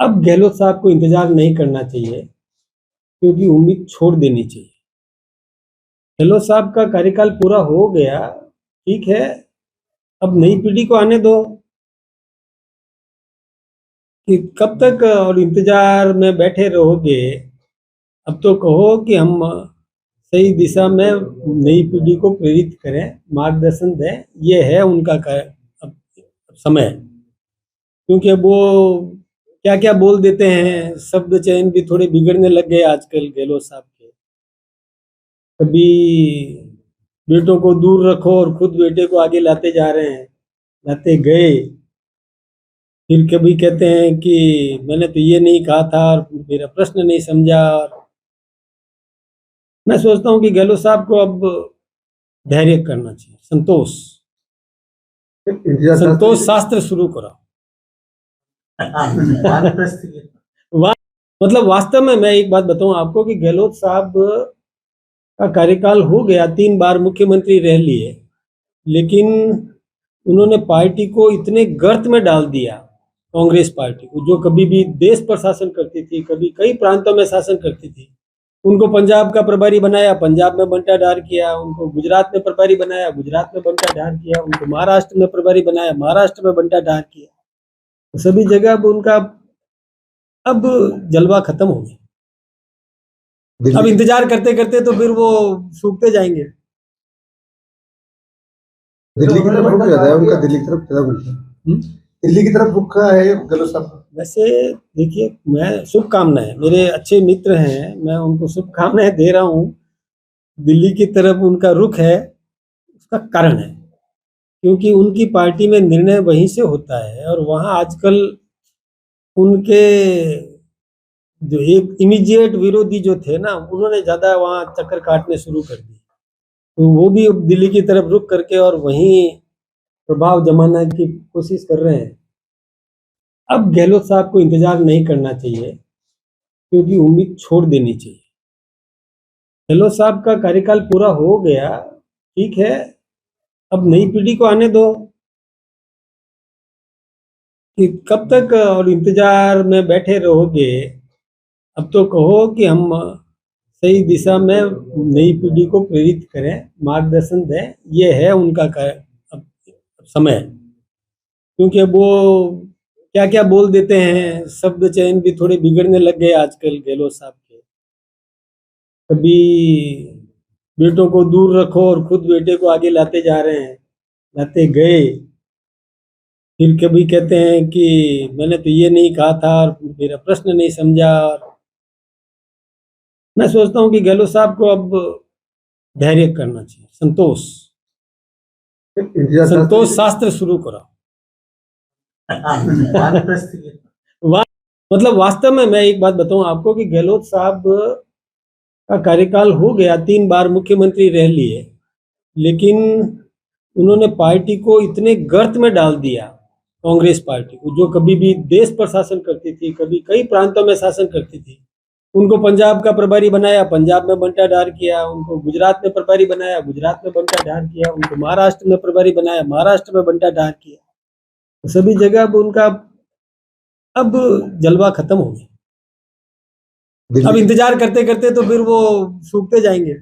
अब गहलोत साहब को इंतजार नहीं करना चाहिए, क्योंकि उम्मीद छोड़ देनी चाहिए। गहलोत साहब का कार्यकाल पूरा हो गया, ठीक है, अब नई पीढ़ी को आने दो। कि कब तक और इंतजार में बैठे रहोगे। अब तो कहो कि हम सही दिशा में नई पीढ़ी को प्रेरित करें, मार्गदर्शन दें। ये है उनका अब समय, क्योंकि वो क्या क्या बोल देते हैं, शब्द चयन भी थोड़े बिगड़ने लग गए आजकल गहलोत साहब के। कभी बेटों को दूर रखो और खुद बेटे को आगे लाते जा रहे हैं, लाते गए। फिर कभी कहते हैं कि मैंने तो ये नहीं कहा था और मेरा प्रश्न नहीं समझा। और मैं सोचता हूँ कि गहलोत साहब को अब धैर्य करना चाहिए, संतोष शास्त्र शुरू करो। मतलब वास्तव में मैं एक बात बताऊं आपको कि गहलोत साहब का कार्यकाल हो गया, 3 बार मुख्यमंत्री रह लिए, लेकिन उन्होंने पार्टी को इतने गर्त में डाल दिया, कांग्रेस पार्टी को, जो कभी भी देश पर शासन करती थी, कभी कई प्रांतों में शासन करती थी। उनको पंजाब का प्रभारी बनाया, पंजाब में बंटाढार किया। उनको गुजरात में प्रभारी बनाया, गुजरात में बंटाढार किया। उनको महाराष्ट्र में प्रभारी बनाया, महाराष्ट्र में बंटाढार किया। तो सभी जगह अब उनका अब जलवा खत्म हो गया। अब इंतजार करते करते तो फिर वो सूखते जाएंगे। दिल्ली की तरफ रुख जाता है उनका, दिल्ली की तरफ ज्यादा घूमता है। दिल्ली की तरफ रुख का है गहलोत साहब। वैसे देखिए, मैं शुभकामनाएं, मेरे अच्छे मित्र हैं, मैं उनको शुभकामनाएं दे रहा हूँ। दिल्ली की तरफ उनका रुख है, उसका कारण है क्योंकि उनकी पार्टी में निर्णय वहीं से होता है, और वहाँ आजकल उनके जो एक इमीडिएट विरोधी जो थे ना, उन्होंने ज्यादा वहाँ चक्कर काटने शुरू कर दिए। तो वो भी दिल्ली की तरफ रुख करके और वहीं प्रभाव जमाने की कोशिश कर रहे हैं। अब गहलोत साहब को इंतजार नहीं करना चाहिए, क्योंकि उम्मीद छोड़ देनी चाहिए। गहलोत साहब का कार्यकाल पूरा हो गया, ठीक है, अब नई पीढ़ी को आने दो। कि कब तक और इंतजार में बैठे रहोगे। अब तो कहो कि हम सही दिशा में नई पीढ़ी को प्रेरित करें, मार्गदर्शन दें। ये है उनका अब समय, क्योंकि वो क्या क्या बोल देते हैं, शब्द चयन भी थोड़े बिगड़ने लग गए आजकल गहलोत साहब के। कभी बेटों को दूर रखो और खुद बेटे को आगे लाते जा रहे हैं, लाते गए। फिर कभी कहते हैं कि मैंने तो ये नहीं कहा था और मेरा प्रश्न नहीं समझा। और मैं सोचता हूँ कि गहलोत साहब को अब धैर्य करना चाहिए, संतोष शास्त्र शुरू करो। मतलब वास्तव में मैं एक बात बताऊं आपको कि गहलोत साहब का कार्यकाल हो गया, 3 बार मुख्यमंत्री रह लिए, लेकिन उन्होंने पार्टी को इतने गर्त में डाल दिया, कांग्रेस पार्टी को, जो कभी भी देश पर शासन करती थी, कभी कई प्रांतों में शासन करती थी। उनको पंजाब का प्रभारी बनाया, पंजाब में बंटाढार किया। उनको गुजरात में प्रभारी बनाया, गुजरात में बंटाढार किया। उनको महाराष्ट्र में प्रभारी बनाया, महाराष्ट्र में बंटाढार किया। तो सभी जगह अब उनका अब जलवा खत्म हो गया। अब इंतजार करते करते तो फिर वो सूखते जाएंगे।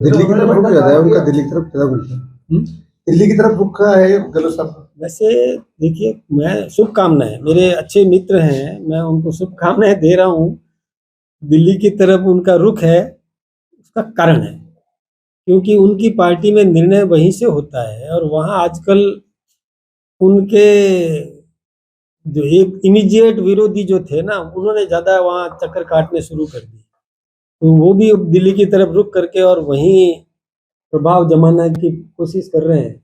दिल्ली की तरफ रुख जाता है उनका, दिल्ली की तरफ ज्यादा घूमता है। दिल्ली की तरफ रुख का है गहलोत साहब। वैसे देखिए, मैं शुभकामनाएं, मेरे अच्छे मित्र हैं, मैं उनको शुभकामनाएं दे रहा हूँ। दिल्ली की तरफ उनका रुख है, उसका कारण है क्योंकि उनकी पार्टी में निर्णय वहीं से होता है, और वहाँ आजकल उनके जो एक इमीडिएट विरोधी जो थे ना, उन्होंने ज्यादा वहाँ चक्कर काटने शुरू कर दिए। तो वो भी दिल्ली की तरफ रुख करके और वहीं प्रभाव जमाने की कोशिश कर रहे हैं।